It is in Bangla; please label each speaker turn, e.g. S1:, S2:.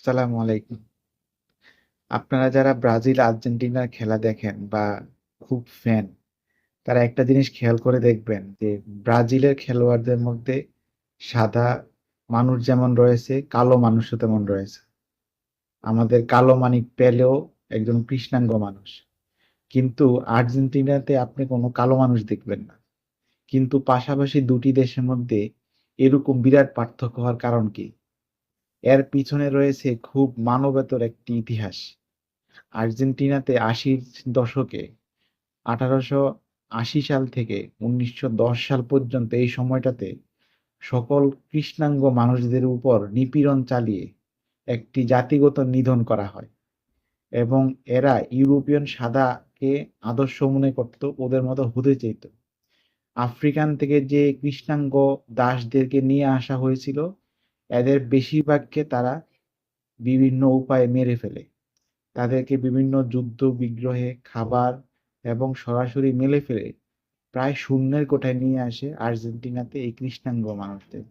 S1: সালামু আলাইকুম। আপনারা যারা ব্রাজিল আর্জেন্টিনার খেলা দেখেন বা খুব ফ্যান, তারা একটা জিনিস খেয়াল করে দেখবেন যে ব্রাজিলের খেলোয়াড়দের মধ্যে সাদা মানুষ যেমন রয়েছে, কালো মানুষও তেমন রয়েছে। আমাদের কালো মানিক পেলেও একজন কৃষ্ণাঙ্গ মানুষ, কিন্তু আর্জেন্টিনাতে আপনি কোনো কালো মানুষ দেখবেন না। কিন্তু পাশাপাশি দুটি দেশের মধ্যে এরকম বিরাট পার্থক্য হওয়ার কারণ কি? এর পিছনে রয়েছে খুব মানবেতর একটি ইতিহাস। আর্জেন্টিনাতে আশির দশকে 1880 সাল থেকে 1910 সাল পর্যন্ত এই সময়টাতে সকল কৃষ্ণাঙ্গ মানুষদের উপর নিপীড়ন চালিয়ে একটি জাতিগত নিধন করা হয় এবং এরা ইউরোপিয়ান সাদাকে আদর্শ মনে করত, ওদের মতো হতে চাইত। আফ্রিকান থেকে যে কৃষ্ণাঙ্গ দাসদেরকে নিয়ে আসা হয়েছিল, এদের বেশিরভাগকে তারা বিভিন্ন উপায়ে মেরে ফেলে। তাদেরকে বিভিন্ন যুদ্ধ বিগ্রহে খাবার এবং সরাসরি মেরে ফেলে প্রায় শূন্যের কোঠায় নিয়ে আসে আর্জেন্টিনাতে এই কৃষ্ণাঙ্গ মানুষদের।